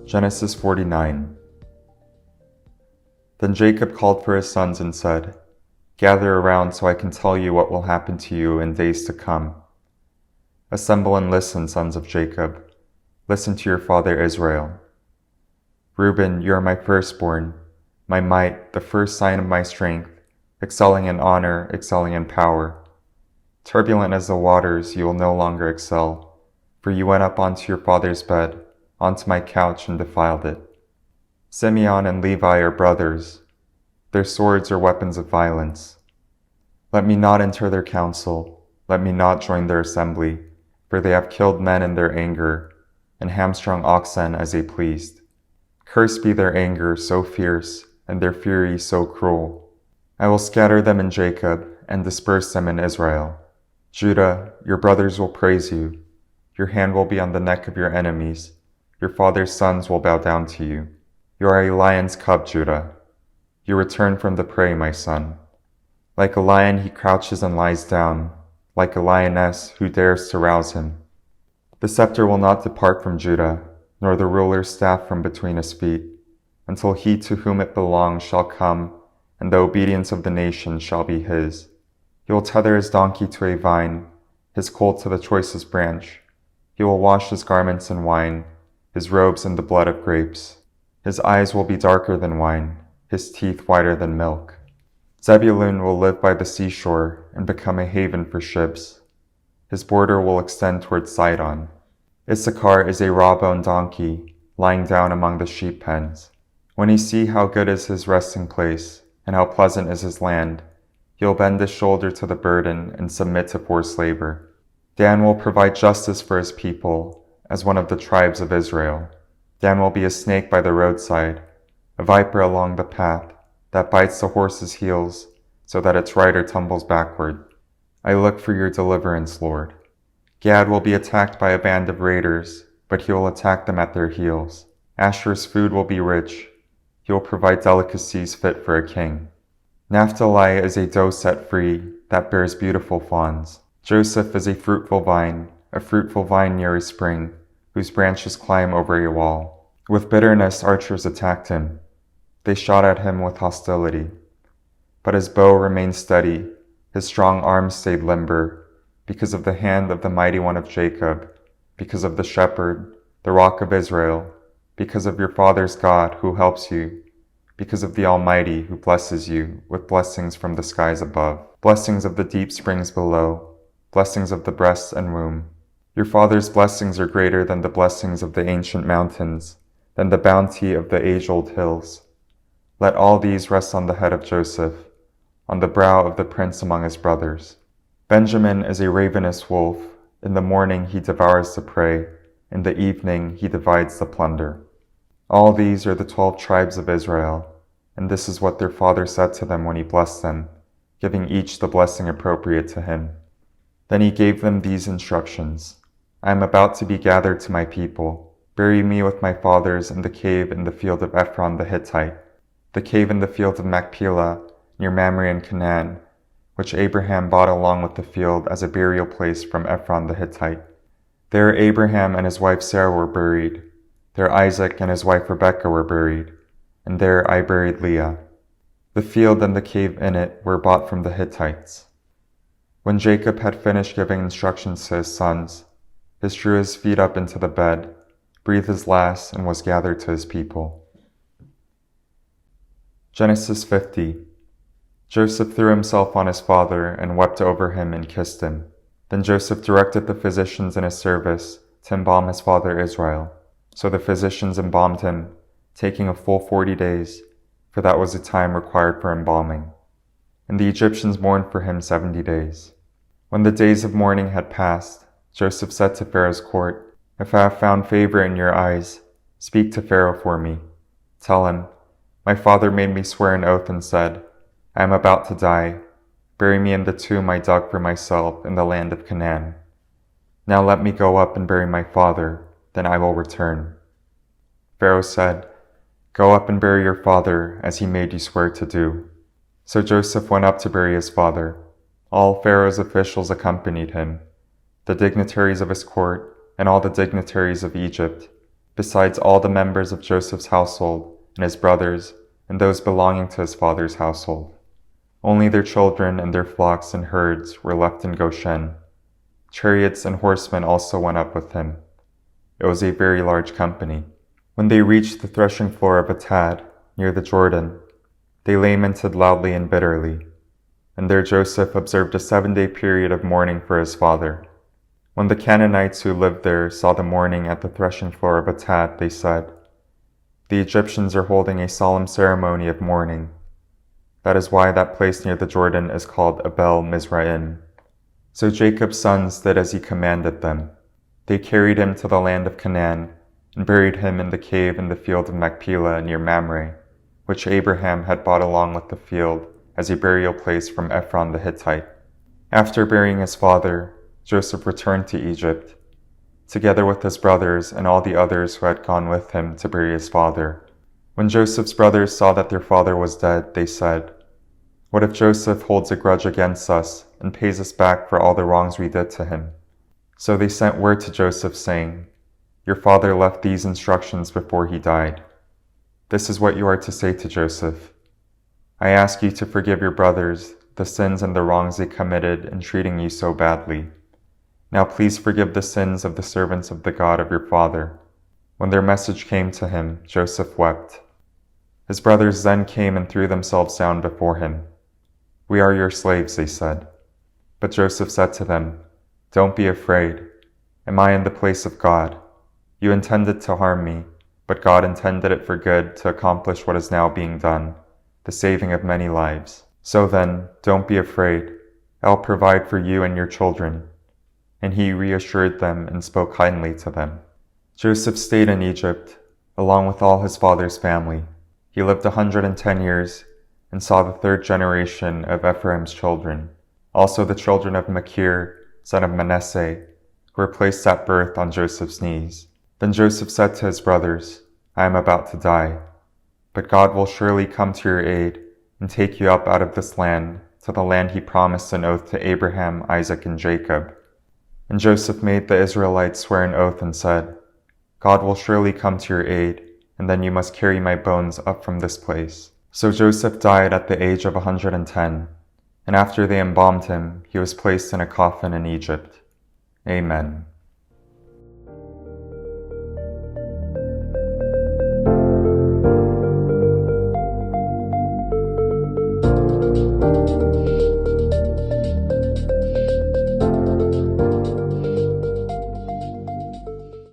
Genesis 49. Then Jacob called for his sons and said, "Gather around so I can tell you what will happen to you in days to come. Assemble and listen, sons of Jacob. Listen to your father Israel. Reuben, you are my firstborn, my might, the first sign of my strength, excelling in honor, excelling in power. Turbulent as the waters, you will no longer excel, for you went up onto your father's bed, onto my couch, and defiled it. Simeon and Levi are brothers. Their swords are weapons of violence. Let me not enter their council, let me not join their assembly, for they have killed men in their anger, and hamstrung oxen as they pleased. Cursed be their anger so fierce, and their fury so cruel. I will scatter them in Jacob, and disperse them in Israel. Judah, your brothers will praise you. Your hand will be on the neck of your enemies. Your father's sons will bow down to you. You are a lion's cub, Judah. You return from the prey, my son. Like a lion he crouches and lies down, like a lioness who dares to rouse him. The scepter will not depart from Judah, nor the ruler's staff from between his feet, until he to whom it belongs shall come, and the obedience of the nation shall be his. He will tether his donkey to a vine, his colt to the choicest branch. He will wash his garments in wine, his robes in the blood of grapes. His eyes will be darker than wine, his teeth whiter than milk. Zebulun will live by the seashore and become a haven for ships. His border will extend toward Sidon. Issachar is a raw-boned donkey, lying down among the sheep pens. When he see how good is his resting place, and how pleasant is his land, he will bend his shoulder to the burden and submit to forced labor. Dan will provide justice for his people, as one of the tribes of Israel. Dan will be a snake by the roadside, a viper along the path, that bites the horse's heels, so that its rider tumbles backward. I look for your deliverance, Lord. Gad will be attacked by a band of raiders, but he will attack them at their heels. Asher's food will be rich. He will provide delicacies fit for a king. Naphtali is a doe set free, that bears beautiful fawns. Joseph is a fruitful vine near a spring, whose branches climb over a wall. With bitterness archers attacked him. They shot at him with hostility. But his bow remained steady, his strong arm stayed limber, because of the hand of the mighty one of Jacob, because of the shepherd, the rock of Israel, because of your father's God who helps you, because of the Almighty who blesses you with blessings from the skies above, blessings of the deep springs below, blessings of the breast and womb. Your father's blessings are greater than the blessings of the ancient mountains, than the bounty of the age-old hills. Let all these rest on the head of Joseph, on the brow of the prince among his brothers. Benjamin is a ravenous wolf. In the morning he devours the prey. In the evening he divides the plunder. All these are the 12 tribes of Israel, and this is what their father said to them when he blessed them, giving each the blessing appropriate to him. Then he gave them these instructions. I am about to be gathered to my people. Bury me with my fathers in the cave in the field of Ephron the Hittite, the cave in the field of Machpelah, near Mamre in Canaan, which Abraham bought along with the field as a burial place from Ephron the Hittite. There Abraham and his wife Sarah were buried. There Isaac and his wife Rebekah were buried, and there I buried Leah. The field and the cave in it were bought from the Hittites. When Jacob had finished giving instructions to his sons, he drew his feet up into the bed, breathed his last, and was gathered to his people. Genesis 50. Joseph threw himself on his father and wept over him and kissed him. Then Joseph directed the physicians in his service to embalm his father Israel. So the physicians embalmed him, taking a full 40 days, for that was the time required for embalming. And the Egyptians mourned for him 70 days. When the days of mourning had passed, Joseph said to Pharaoh's court, "If I have found favor in your eyes, speak to Pharaoh for me. Tell him, my father made me swear an oath and said, I am about to die. Bury me in the tomb I dug for myself in the land of Canaan. Now let me go up and bury my father, then I will return." Pharaoh said, "Go up and bury your father as he made you swear to do." So Joseph went up to bury his father. All Pharaoh's officials accompanied him, the dignitaries of his court and all the dignitaries of Egypt. besides all the members of Joseph's household and his brothers and those belonging to his father's household. Only their children and their flocks and herds were left in Goshen. Chariots and horsemen also went up with him. It was a very large company. When they reached the threshing floor of Atad, near the Jordan, they lamented loudly and bitterly. And there Joseph observed a 7-day period of mourning for his father. When the Canaanites who lived there saw the mourning at the threshing floor of Atad, they said, "The Egyptians are holding a solemn ceremony of mourning." That is why that place near the Jordan is called Abel Mizraim. So Jacob's sons did as he commanded them. They carried him to the land of Canaan and buried him in the cave in the field of Machpelah near Mamre, which Abraham had bought along with the field as a burial place from Ephron the Hittite. After burying his father, Joseph returned to Egypt, together with his brothers and all the others who had gone with him to bury his father. When Joseph's brothers saw that their father was dead, they said, "What if Joseph holds a grudge against us and pays us back for all the wrongs we did to him?" So they sent word to Joseph saying, "Your father left these instructions before he died. This is what you are to say to Joseph. I ask you to forgive your brothers the sins and the wrongs they committed in treating you so badly. Now please forgive the sins of the servants of the God of your father." When their message came to him, Joseph wept. His brothers then came and threw themselves down before him. "We are your slaves," they said. But Joseph said to them, "Don't be afraid. Am I in the place of God? You intended to harm me, but God intended it for good to accomplish what is now being done, the saving of many lives. So then, don't be afraid. I'll provide for you and your children." And he reassured them and spoke kindly to them. Joseph stayed in Egypt, along with all his father's family. He lived 110 years and saw the 3rd generation of Ephraim's children, also the children of Machir, son of Manasseh, who were placed at birth on Joseph's knees. Then Joseph said to his brothers, "I am about to die, but God will surely come to your aid and take you up out of this land to the land he promised an oath to Abraham, Isaac, and Jacob." And Joseph made the Israelites swear an oath and said, "God will surely come to your aid, and then you must carry my bones up from this place." So Joseph died at the age of 110, and after they embalmed him, he was placed in a coffin in Egypt. Amen.